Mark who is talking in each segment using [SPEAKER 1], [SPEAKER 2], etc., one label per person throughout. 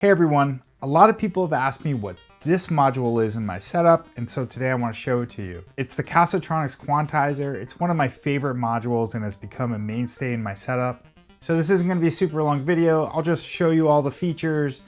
[SPEAKER 1] Hey everyone, a lot of people have asked me what this module is in my setup, and so today I want to show it to you. It's the Kaussotronics Quantizer. It's one of my favorite modules and has become a mainstay in my setup. So this isn't going to be a super long video. I'll just show you all the features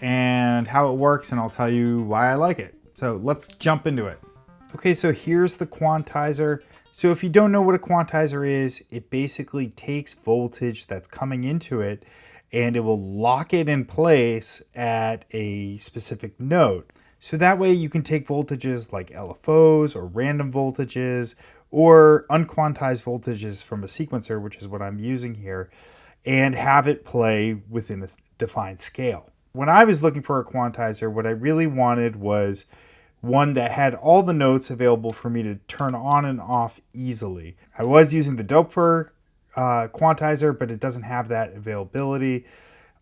[SPEAKER 1] and how it works, and I'll tell you why I like it. So let's jump into it. Okay, so here's the quantizer. So if you don't know what a quantizer is, it basically takes voltage that's coming into it and it will lock it in place at a specific node. So that way you can take voltages like LFOs or random voltages or unquantized voltages from a sequencer, which is what I'm using here, and have it play within a defined scale. When I was looking for a quantizer, what I really wanted was one that had all the notes available for me to turn on and off easily. I was using the Doepfer quantizer, but it doesn't have that availability.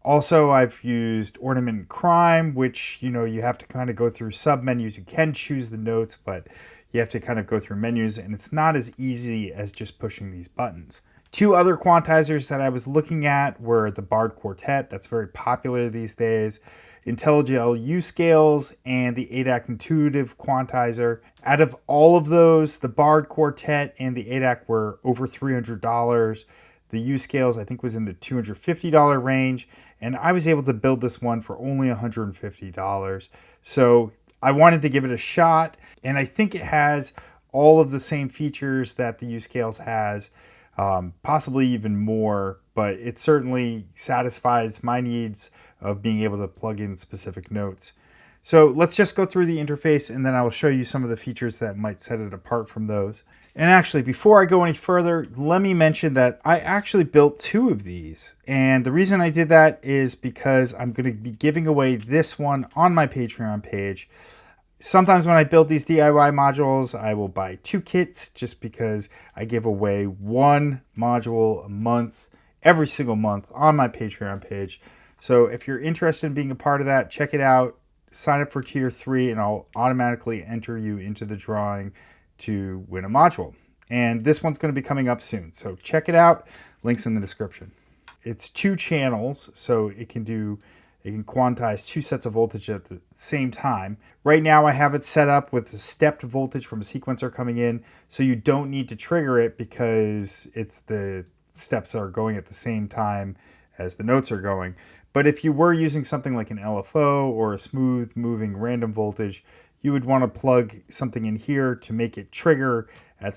[SPEAKER 1] Also, I've used Ornament and Crime, which, you have to kind of go through sub-menus. You can choose the notes, but you have to kind of go through menus, and it's not as easy as just pushing these buttons. Two other quantizers that I was looking at were the Bard Quartet, that's very popular these days, IntelliGel U-Scales, and the ADAC Intuitive Quantizer. Out of all of those, the Bard Quartet and the ADAC were over $300. The U-Scales I think was in the $250 range, and I was able to build this one for only $150. So I wanted to give it a shot, and I think it has all of the same features that the U-Scales has, possibly even more, but it certainly satisfies my needs of being able to plug in specific notes. So let's just go through the interface and then I will show you some of the features that might set it apart from those. And actually, before I go any further, let me mention that I actually built two of these. And the reason I did that is because I'm going to be giving away this one on my Patreon page. Sometimes when I build these DIY modules, I will buy two kits just because I give away one module a month, every single month on my Patreon page. So if you're interested in being a part of that, check it out. Sign up for tier 3 and I'll automatically enter you into the drawing to win a module. And this one's going to be coming up soon. So check it out. Links in the description. It's 2 channels, so it can quantize 2 sets of voltage at the same time. Right now I have it set up with a stepped voltage from a sequencer coming in, so you don't need to trigger it because the steps are going at the same time as the notes are going. But if you were using something like an LFO or a smooth moving random voltage, you would want to plug something in here to make it trigger and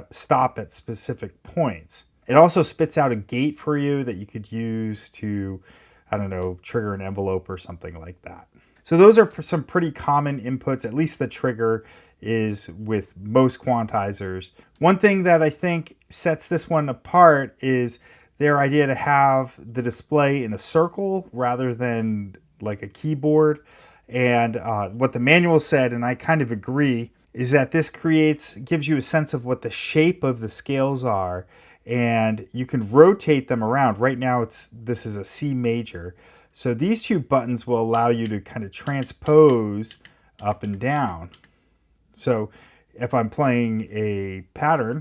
[SPEAKER 1] stop at specific points. It also spits out a gate for you that you could use to, trigger an envelope or something like that. So those are some pretty common inputs, at least the trigger is with most quantizers. One thing that I think sets this one apart is their idea to have the display in a circle rather than like a keyboard. And what the manual said, and I kind of agree, is that this gives you a sense of what the shape of the scales are, and you can rotate them around. Right now this is a C major. So these 2 buttons will allow you to kind of transpose up and down. So if I'm playing a pattern,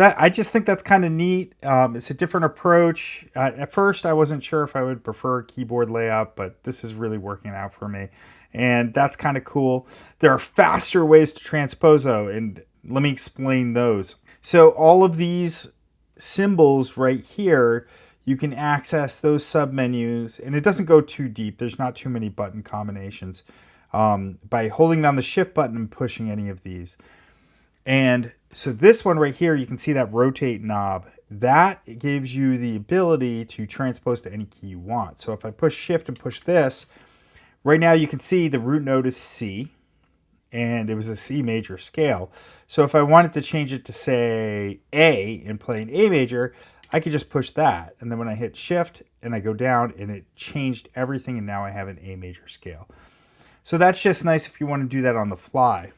[SPEAKER 1] I just think that's kind of neat. It's a different approach. At first, I wasn't sure if I would prefer a keyboard layout, but this is really working out for me. And that's kind of cool. There are faster ways to transpose, though, and let me explain those. So all of these symbols right here, you can access those submenus, and it doesn't go too deep. There's not too many button combinations by holding down the shift button and pushing any of these. And so this one right here, you can see that rotate knob. That gives you the ability to transpose to any key you want. So if I push shift and push this, right now you can see the root note is C, and it was a C major scale. So if I wanted to change it to, say, A and play an A major, I could just push that. And then when I hit shift and I go down, and it changed everything, and now I have an A major scale. So that's just nice if you want to do that on the fly.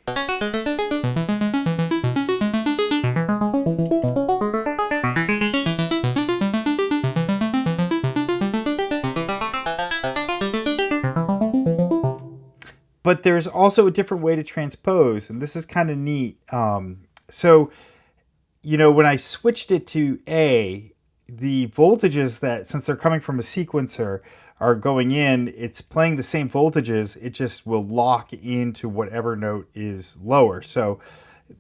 [SPEAKER 1] But there's also a different way to transpose, and this is kind of neat. So, when I switched it to A, the voltages that, since they're coming from a sequencer, are going in, it's playing the same voltages, it just will lock into whatever note is lower. So,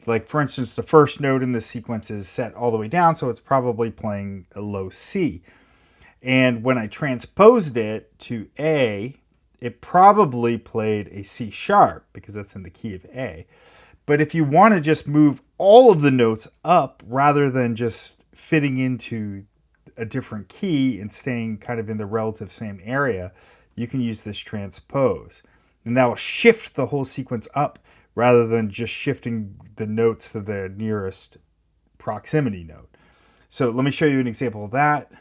[SPEAKER 1] like for instance, the first note in the sequence is set all the way down, so it's probably playing a low C. And when I transposed it to A, it probably played a C sharp because that's in the key of A. But if you want to just move all of the notes up rather than just fitting into a different key and staying kind of in the relative same area, you can use this transpose. And that will shift the whole sequence up rather than just shifting the notes to their nearest proximity note. So let me show you an example of that.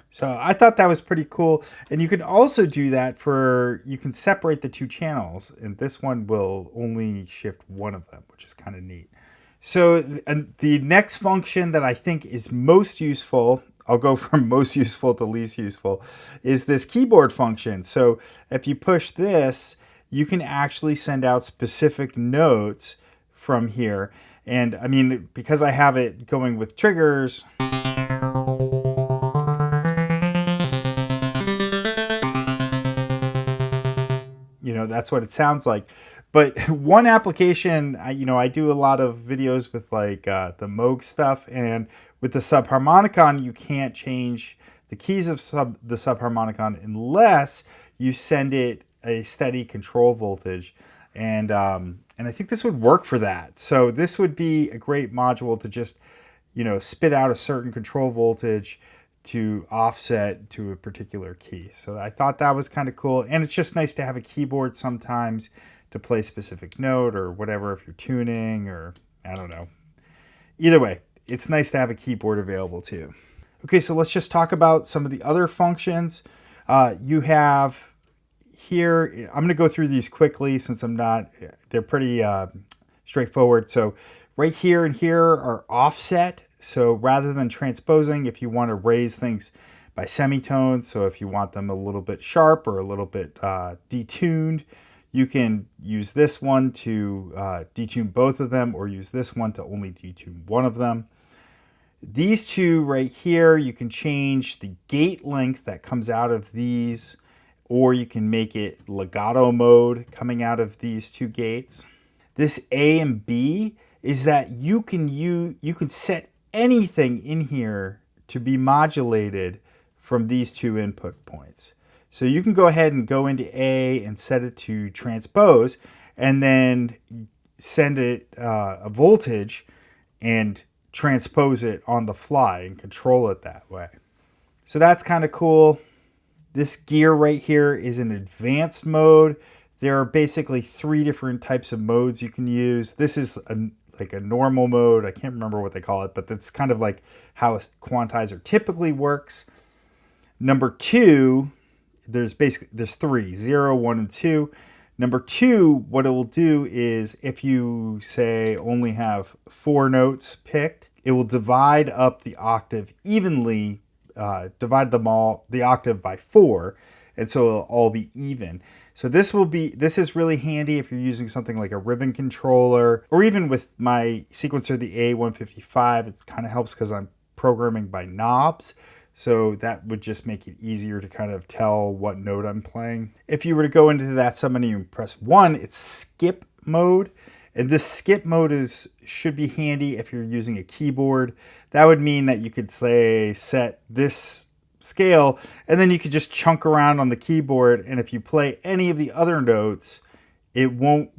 [SPEAKER 1] So I thought that was pretty cool. And you can also do that you can separate the two channels, and this one will only shift one of them, which is kind of neat. So the next function that I think is most useful, I'll go from most useful to least useful, is this keyboard function. So if you push this, you can actually send out specific notes from here. And I mean, because I have it going with triggers, that's what it sounds like. But one application, I do a lot of videos with like the Moog stuff, and with the subharmonicon, you can't change the keys of the subharmonicon unless you send it a steady control voltage. And I think this would work for that. So this would be a great module to just, spit out a certain control voltage to offset to a particular key. So I thought that was kind of cool. And it's just nice to have a keyboard sometimes to play a specific note or whatever, if you're tuning or I don't know. Either way, it's nice to have a keyboard available too. Okay, so let's just talk about some of the other functions. You have here, I'm going to go through these quickly since they're pretty straightforward. So right here and here are offset. So rather than transposing, if you want to raise things by semitones, so if you want them a little bit sharp or a little bit detuned, you can use this one to detune both of them, or use this one to only detune one of them. These two right here, you can change the gate length that comes out of these, or you can make it legato mode coming out of these two gates. This A and B is that you can set anything in here to be modulated from these two input points. So you can go ahead and go into A and set it to transpose, and then send it a voltage and transpose it on the fly and control it that way. So that's kind of cool. This gear right here is in advanced mode. There are basically 3 different types of modes you can use. This is like a normal mode. I can't remember what they call it, but that's kind of like how a quantizer typically works. Number 2, there's 3, 0, 1, and 2. Number 2, what it will do is if you say only have 4 notes picked, it will divide up the octave evenly, divide the octave by 4, and so it'll all be even. So this is really handy if you're using something like a ribbon controller, or even with my sequencer, the A155, it kind of helps because I'm programming by knobs. So that would just make it easier to kind of tell what note I'm playing. If you were to go into that summary and press 1, it's skip mode. And this skip mode should be handy if you're using a keyboard. That would mean that you could set this scale, and then you could just chunk around on the keyboard, and if you play any of the other notes, it won't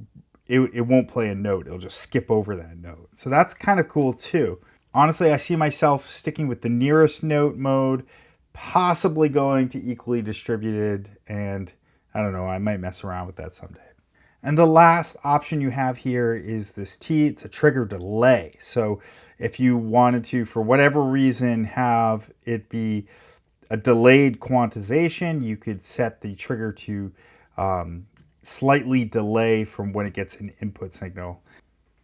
[SPEAKER 1] play a note. It'll just skip over that note. So that's kind of cool too. Honestly, I see myself sticking with the nearest note mode, possibly going to equally distributed, and I don't know, I might mess around with that someday. And the last option you have here is this T. It's a trigger delay. So if you wanted to, for whatever reason, have it be a delayed quantization. You could set the trigger to slightly delay from when it gets an input signal.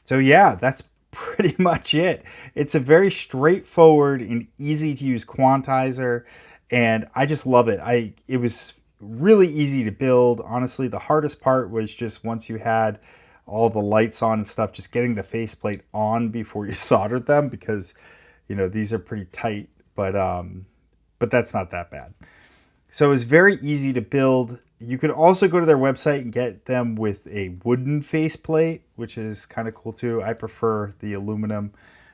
[SPEAKER 1] So yeah, that's pretty much it. It's a very straightforward and easy to use quantizer, and I just love it. It was really easy to build. Honestly, the hardest part was just once you had all the lights on and stuff, just getting the faceplate on before you soldered them, because you know these are pretty tight, but that's not that bad. So it was very easy to build. You could also go to their website and get them with a wooden faceplate, which is kind of cool too. I prefer the aluminum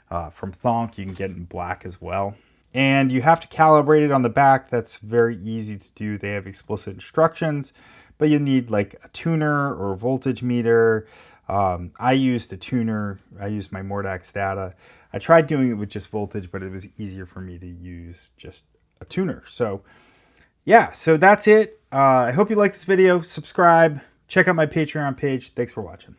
[SPEAKER 1] from Thonk. You can get it in black as well. And you have to calibrate it on the back. That's very easy to do. They have explicit instructions, but you need like a tuner or a voltage meter. I used a tuner. I used my Mordax data. I tried doing it with just voltage, but it was easier for me to use just a tuner. So yeah, so that's it. I hope you like this video. Subscribe. Check out my Patreon page. Thanks for watching.